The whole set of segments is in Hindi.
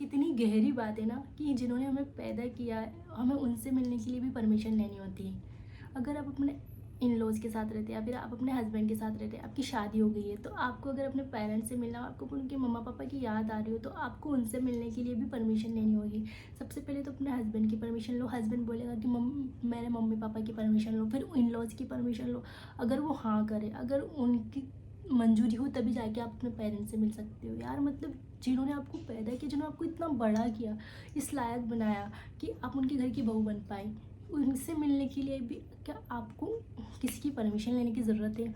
कितनी गहरी बात है ना कि जिन्होंने हमें पैदा किया है, हमें उनसे मिलने के लिए भी परमिशन लेनी होती है। अगर आप अपने इन लॉज़ के साथ रहते हैं या फिर आप अपने हस्बैंड के साथ रहते हैं, आपकी शादी हो गई है, तो आपको अगर अपने पेरेंट्स से मिलना हो, आपको उनके मम्मा पापा की याद आ रही हो, तो आपको उनसे मिलने के लिए भी परमिशन लेनी होगी। सबसे पहले तो अपने हस्बैंड की परमिशन लो। हस्बैंड बोलेगा कि मेरे मम्मी पापा की परमिशन लो, फिर इन लॉज़ की परमिशन लो। अगर वो हाँ करे, अगर उनकी मंजूरी हो, तभी जाके आप अपने पेरेंट्स से मिल सकते हो। यार मतलब जिन्होंने आपको पैदा किया, जिन्होंने आपको इतना बड़ा किया, इस लायक बनाया कि आप उनके घर की बहू बन पाए, उनसे मिलने के लिए भी क्या आपको किसी की परमिशन लेने की ज़रूरत है?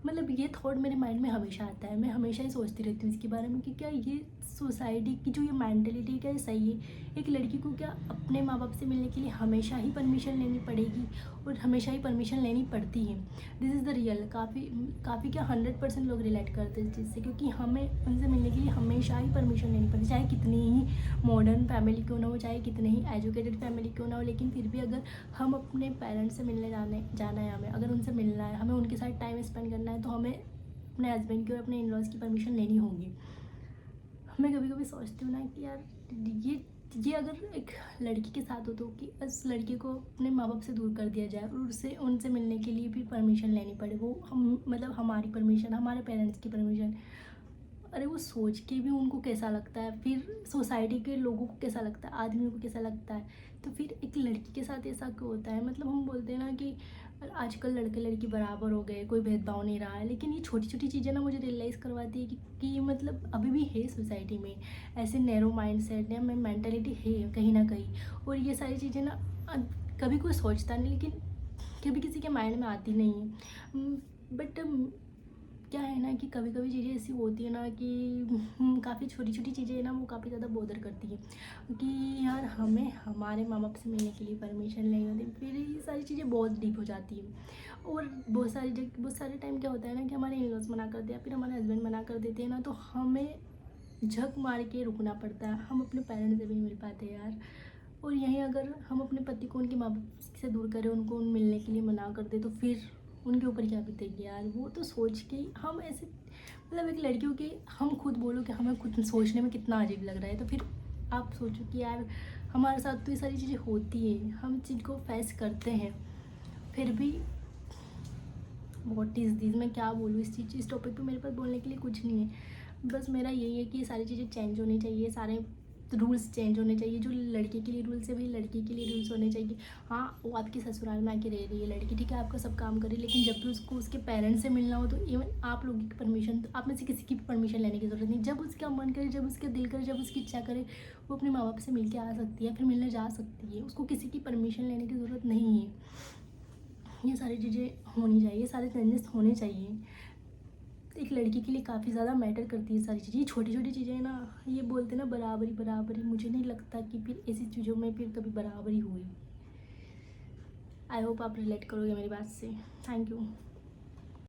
मतलब ये थॉट मेरे माइंड में हमेशा आता है। मैं हमेशा ही सोचती रहती हूँ इसके बारे में कि क्या ये सोसाइटी की जो ये मेंटालिटी क्या ये सही है? एक लड़की को क्या अपने माँ बाप से मिलने के लिए हमेशा ही परमिशन लेनी पड़ेगी और हमेशा ही परमिशन लेनी पड़ती है? This is the real. काफ़ी काफ़ी क्या 100% लोग रिलेट करते हैं इस चीज़ से, क्योंकि हमें उनसे मिलने के लिए हमेशा ही परमिशन लेनी पड़ती है, चाहे कितनी ही मॉडर्न फैमिली क्यों ना हो, चाहे कितने ही एजुकेटेड फैमिली क्यों ना हो। लेकिन फिर भी अगर हम अपने पेरेंट्स से मिलने जाना है, हमें अगर उनसे मिलना है, हमें उनके साथ टाइम स्पेंड करना है, तो हमें अपने हस्बैंड की और अपने इन लॉज़ की परमिशन लेनी होगी। मैं कभी कभी सोचती हूँ ना कि यार ये ये अगर एक लड़की के साथ हो तो कि उस लड़की को अपने माँ बाप से दूर कर दिया जाए और उससे उनसे मिलने के लिए भी परमिशन लेनी पड़े, वो हम मतलब हमारी परमिशन, हमारे पेरेंट्स की परमिशन। अरे वो सोच के भी उनको कैसा लगता है, फिर सोसाइटी के लोगों को कैसा लगता है, आदमियों को कैसा लगता है। तो फिर एक लड़की के साथ ऐसा क्यों होता है? मतलब हम बोलते हैं ना कि आजकल लड़के लड़की बराबर हो गए, कोई भेदभाव नहीं रहा है, लेकिन ये छोटी छोटी चीज़ें ना मुझे रियलाइज़ करवाती है कि मतलब अभी भी है सोसाइटी में ऐसे नैरो माइंड सेट या में मैंटेलिटी है कहीं ना कहीं। और ये सारी चीज़ें ना कभी कोई सोचता नहीं, लेकिन कभी किसी के माइंड में आती नहीं है। बट क्या है ना कि कभी कभी चीज़ें ऐसी होती है ना कि काफ़ी छोटी छोटी चीज़ें ना वो काफ़ी ज़्यादा बॉदर करती है कि यार हमें हमारे माँ बाप से मिलने के लिए परमिशन लेनी होती है, फिर ये सारी चीज़ें बहुत डीप हो जाती है। और बहुत सारे टाइम क्या होता है ना कि हमारे इन लॉज मना कर दिया, फिर हमारे हस्बैंड मना कर देते हैं ना, तो हमें झक मार के रुकना पड़ता है। हम अपने पेरेंट्स से भी नहीं मिल पाते यार। और यहीं अगर हम अपने पति को उनके माँ बाप से दूर करें, उनको मिलने के लिए मना कर दे, तो फिर उनके ऊपर क्या बीतेगी यार? वो तो सोच के ही हम ऐसे मतलब एक लड़कियों के हम खुद बोलो कि हमें खुद सोचने में कितना अजीब लग रहा है, तो फिर आप सोचो कि यार हमारे साथ तो ये सारी चीज़ें होती है, हम चीज़ को फेस करते हैं, फिर भी व्हाट इज़ दिस? मैं क्या बोलूँ इस टॉपिक पे? मेरे पास बोलने के लिए कुछ नहीं है। बस मेरा यही है कि ये सारी चीज़ें चेंज होनी चाहिए, सारे रूल्स चेंज होने चाहिए। जो लड़के के लिए रूल्स है वही लड़की के लिए रूल्स होने चाहिए। हाँ, वो आपकी ससुराल में आके रह रही है लड़की, ठीक है, आपका सब काम करे, लेकिन जब भी उसको उसके पेरेंट्स से मिलना हो, तो इवन आप लोगों की परमिशन, तो आप में से किसी की भी परमिशन लेने की ज़रूरत नहीं। जब उसका मन करे, जब उसका दिल करे, जब उसकी इच्छा करे, वो अपने माँ बाप से मिल के आ सकती है, फिर मिलने जा सकती है। उसको किसी की परमिशन लेने की ज़रूरत नहीं है। ये सारी चीज़ें होनी चाहिए, सारे चेंजेस होने चाहिए। एक लड़की के लिए काफ़ी ज़्यादा मैटर करती है सारी चीज़ें। ये छोटी छोटी चीज़ें ना, ये बोलते ना बराबरी बराबरी, मुझे नहीं लगता कि फिर ऐसी चीज़ों में फिर कभी बराबरी हुई। आई होप आप रिलेट करोगे मेरी बात से। Thank you.